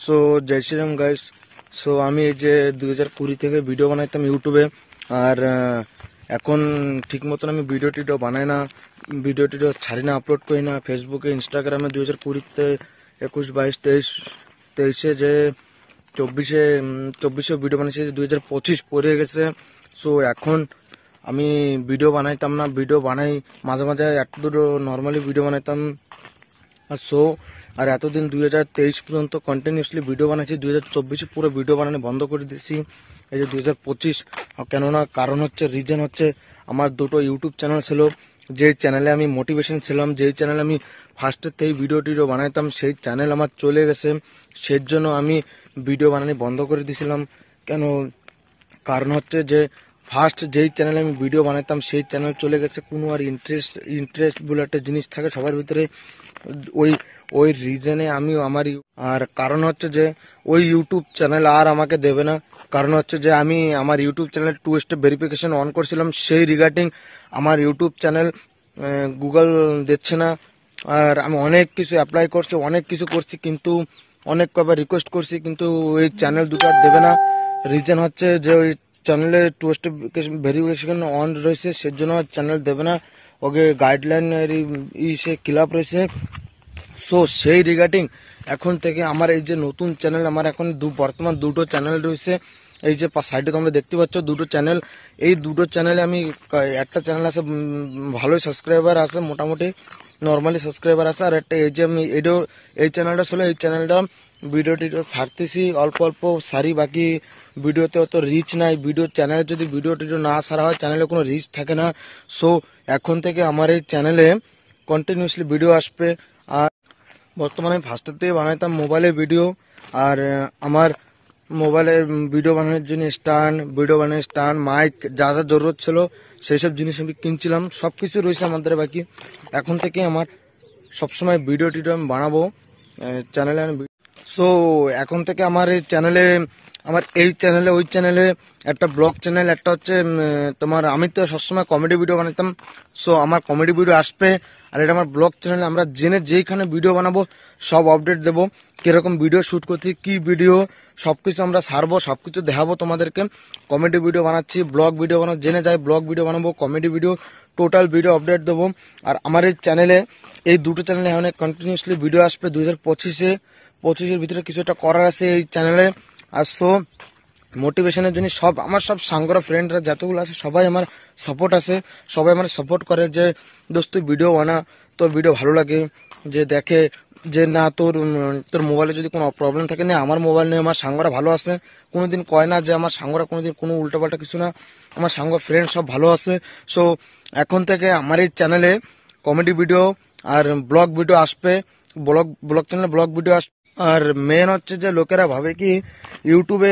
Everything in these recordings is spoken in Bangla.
সো জয় শ্রীরাম গাইস। সো আমি এই যে 2020 থেকে ভিডিও বানাইতাম ইউটিউবে, আর এখন ঠিক মতন আমি ভিডিও টিডিও বানাই না, ভিডিও টিডিও ছাড়ি না, আপলোড করি না ফেসবুকে ইনস্টাগ্রামে। 2020-তে 21, 22, 23 যে 24 ভিডিও বানিয়েছি, 2025 পড়ে গেছে। সো এখন আমি ভিডিও বানাইতাম না, ভিডিও বানাই মাঝে মাঝে, এত দুটো নর্মালি ভিডিও বানাইতাম। আর আর এতদিন 2023 পর্যন্ত কন্টিনিউসলি ভিডিও বানাচ্ছি, 2024 পুরো ভিডিও বানানো বন্ধ করে দিয়েছি। এই যে 2025, কেননা কারণ হচ্ছে, রিজন হচ্ছে, আমার দুটো ইউটিউব চ্যানেল ছিল, যেই চ্যানেলে আমি মোটিভেশন ছিলাম, যেই চ্যানেলে আমি ফার্স্টের থেকে ভিডিও টিডিও বানাইতাম, সেই চ্যানেল আমার চলে গেছে। সেই জন্য আমি ভিডিও বানানো বন্ধ করে দিয়েছিলাম। কেন কারণ হচ্ছে যে ফার্স্ট যেই চ্যানেলে আমি ভিডিও বানাইতাম সেই চ্যানেল চলে গেছে। কোনো আর ইন্টারেস্ট বলে একটা জিনিস থাকে সবার ভিতরে, ওই ওই রিজনে আমি আর কারণ হচ্ছে যে ওই ইউটিউব চ্যানেল আর আমাকে দেবে না। কারণ হচ্ছে যে আমি আমার YouTube channel 2 step verification on করছিলাম, সেই রিগার্ডিং আমার ইউটিউব চ্যানেল গুগল দিচ্ছে না। আর আমি অনেক কিছু অ্যাপ্লাই করছি, অনেক কিছু করছি, কিন্তু অনেক কবার রিকোয়েস্ট করছি, কিন্তু ওই চ্যানেল দুটো আর দেবে না। রিজন হচ্ছে যে ওই চ্যানেলে 2 স্টেপ ভেরিফিকেশন অন রয়েছে, সেজন্য চ্যানেল দেবে না, ওকে গাইডলাইন সে খিলাফ রয়েছে। সো সেই রিগার্ডিং এখন থেকে আমার এই যে নতুন চ্যানেল, আমার এখন বর্তমান দুটো চ্যানেল রয়েছে। এই যে সাইডে তোমরা দেখতে পাচ্ছ দুটো চ্যানেল, এই দুটো চ্যানেলে আমি একটা চ্যানেল আছে ভালোই সাবস্ক্রাইবার আছে, মোটামুটি নর্মালি সাবস্ক্রাইবার আছে, আর একটা এই যে আমি এই চ্যানেলটা ছিল, এই চ্যানেলটা ভিডিও টিডিও ছাড়তেছি অল্প অল্প সারি, বাকি ভিডিওতে অত রিচ নাই। ভিডিও চ্যানেলে যদি ভিডিও টিডিও না সারা হয়, চ্যানেলে কোনো রিচ থাকে না। সো এখন থেকে আমার এই চ্যানেলে কন্টিনিউসলি ভিডিও আসবে। আর বর্তমানে ফার্স্টের থেকে বানাইতাম মোবাইলে ভিডিও, আর আমার মোবাইলে ভিডিও বানানোর জন্য ভিডিও বানানোর স্ট্যান্ড, মাইক, যা যা জরুরত ছিল সেই সব জিনিস আমি কিনছিলাম, সব কিছু রয়েছে আমাদের বাকি। এখন থেকে আমার সবসময় ভিডিও টিডিও আমি বানাবো চ্যানেলে। সো এখন থেকে আমার এই চ্যানেলে, ওই চ্যানেলে একটা ব্লগ চ্যানেল, একটা হচ্ছে তোমার, আমি তো সবসময় কমেডি ভিডিও বানাতাম, সো আমার কমেডি ভিডিও আসবে। আর এটা আমার ব্লগ চ্যানেলে আমরা যেইখানে ভিডিও বানাবো সব আপডেট দেবো, কিরকম ভিডিও শ্যুট করছি, কি ভিডিও, সবকিছু আমরা সারবো, সবকিছু দেখাবো তোমাদেরকে। কমেডি ভিডিও বানাচ্ছি, ব্লগ ভিডিও বানাবো, জেনে যাই ব্লগ ভিডিও বানাবো, comedy video, total video update দেবো। আর আমার এই চ্যানেলে, এই দুটো চ্যানেলে অনেক কন্টিনিউসলি ভিডিও আসবে 2025-এর ভিতরে কিছু একটা করার আছে এই চ্যানেলে। আর সো মোটিভেশনের জন্য আমার সব সাঙ্গরা ফ্রেন্ডরা যতগুলো আছে সবাই আমার সাপোর্ট আছে, সবাই আমার সাপোর্ট করে যে দোস্ত তুই ভিডিও বানা, তোর ভিডিও ভালো লাগে, যে দেখে যে না তোর মোবাইলে যদি কোনো প্রবলেম থাকে না, আমার মোবাইল নিয়ে আমার সাঙ্গরা ভালো আছে, কোনোদিন কয় না যে আমার সাঙ্গরা কোনোদিন কোনো উল্টোপাল্টা কিছু না, আমার সাঙ্গ ফ্রেন্ড সব ভালো আছে। সো এখন থেকে আমার এই চ্যানেলে কমেডি ভিডিও আর ব্লগ ভিডিও আসবে, ব্লগ চ্যানেলে ব্লগ ভিডিও আসবে। আর মেন হচ্ছে যে লোকেরা ভাবে কি ইউটিউবে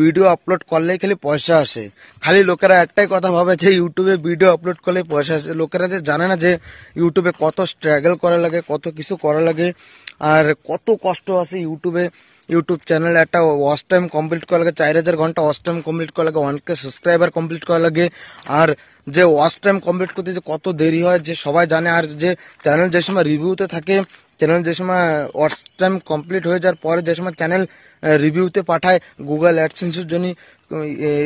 ভিডিও আপলোড করলেই খালি পয়সা আসে, খালি লোকেরা একটাই কথা ভাবে যে ইউটিউবে ভিডিও আপলোড করলে পয়সা আসে। লোকেরা যে জানে না যে ইউটিউবে কত স্ট্রাগল করা লাগে, কত কিছু করা লাগে, আর কত কষ্ট আছে ইউটিউব চ্যানেল একটা ওয়াচ টাইম কমপ্লিট করা লাগে, 4000 ঘন্টা ওয়াচ টাইম কমপ্লিট করা লাগে, 1K সাবস্ক্রাইবার কমপ্লিট করা লাগে। আর যে ওয়াচ টাইম কমপ্লিট করতে যে কত দেরি হয় যে সবাই জানে। আর যে চ্যানেল যে সময় রিভিউতে থাকে, চ্যানেল যে সময় ওয়াচ টাইম কমপ্লিট হয়ে যাওয়ার পরে যে সময় চ্যানেল রিভিউতে পাঠায় গুগল অ্যাডসেন্সের জন্য,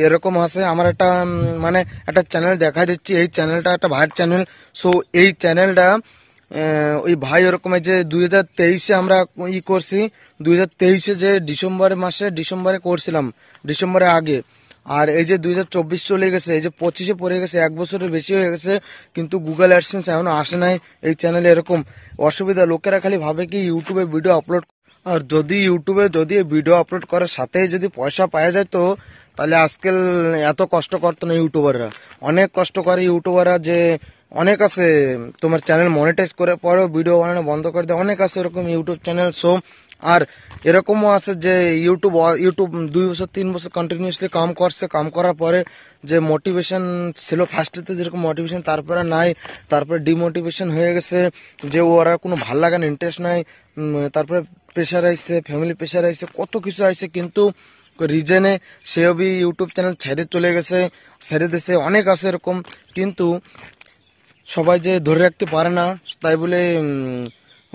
এরকম আছে। আমার একটা মানে একটা চ্যানেল দেখা দিচ্ছি, এই চ্যানেলটা একটা ভাইয়ের চ্যানেল। সো এই চ্যানেলটা ওই ভাই ওরকম যে 2023-এ আমরা করছি, 2023-এ যে ডিসেম্বরে করছিলাম, ডিসেম্বরের আগে। আর এই যে 2024 চলে গেছে, এই যে 25-এ পড়ে গেছে, 1 বছরের বেশি হয়ে গেছে, কিন্তু গুগল অ্যাডসেন্স এখনো আসে নাই এই চ্যানেলে। এরকম অসুবিধা, লোকেরা খালি ভাবে কি ইউটিউবে ভিডিও আপলোড, আর যদি ভিডিও আপলোড করার সাথে যদি পয়সা পাওয়া যায় তো তাহলে আজকাল এত কষ্ট করতো না ইউটিউবাররা। অনেক কষ্ট করে ইউটিউবাররা, যে অনেক আছে তোমার চ্যানেল মনিটাইজ করে পরেও ভিডিও বানানো বন্ধ করে দেয়, অনেক আছে এরকম ইউটিউব চ্যানেল। সো আর এরকমও আছে যে ইউটিউব 2 বছর 3 বছর কন্টিনিউসলি কাম করছে, কাম করার পরে যে মোটিভেশন ছিল ফার্স্টেতে যেরকম মোটিভেশন, তারপরে নাই, তারপরে ডিমোটিভেশন হয়ে গেছে, যে ওরা কোনো ভাল লাগে না, ইন্টারেস্ট নাই, তারপরে প্রেশার আইছে, ফ্যামিলি প্রেশার আইছে, কত কিছু আইছে, কিন্তু রিজনে সেও বি ইউটিউব চ্যানেল ছেড়ে দিছে, অনেক আছে এরকম। কিন্তু সবাই যে ধরে রাখতে পারে না, তাই বলে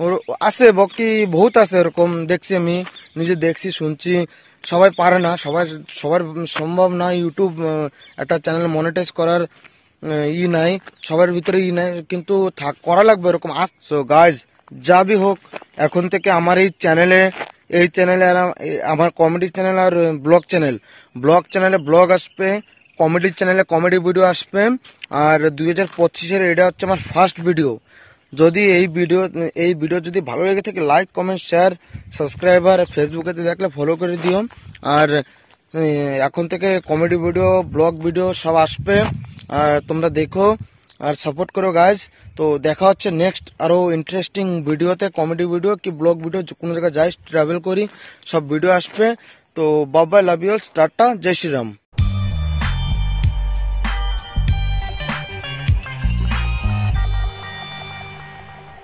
ওর আছে বকি বহুত আছে, এরকম দেখছি, আমি নিজে দেখছি শুনছি। সবাই পারে না, সবার সম্ভব না ইউটিউব একটা চ্যানেল মনিটাইজ করার নাই, সবার ভিতরে নাই, কিন্তু করা লাগবে এরকম। সো গাইজ, যা বি হোক, এখন থেকে আমার এই চ্যানেলে আমার কমেডি চ্যানেল আর ব্লগ চ্যানেলে ব্লগ আসবে, কমেডি চ্যানেলে কমেডি ভিডিও আসবে। আর 2025-এর এটা হচ্ছে আমার ফার্স্ট ভিডিও। যদি এই ভিডিও যদি ভালো লেগে থাকে, লাইক কমেন্ট শেয়ার সাবস্ক্রাইবার, ফেসবুকে দেখলে ফলো করে দিও। আর এখন থেকে কমেডি ভিডিও ব্লগ ভিডিও সব আসবে, আর তোমরা দেখো আর সাপোর্ট করো গাইজ। তো দেখা হচ্ছে নেক্সট আরো ইন্টারেস্টিং ভিডিওতে, কমেডি ভিডিও কি ব্লগ ভিডিও, কোনো জায়গায় যাই ট্রাভেল করি, সব ভিডিও আসবে। তো bye bye, love you all, tata, জয় শ্রীরাম।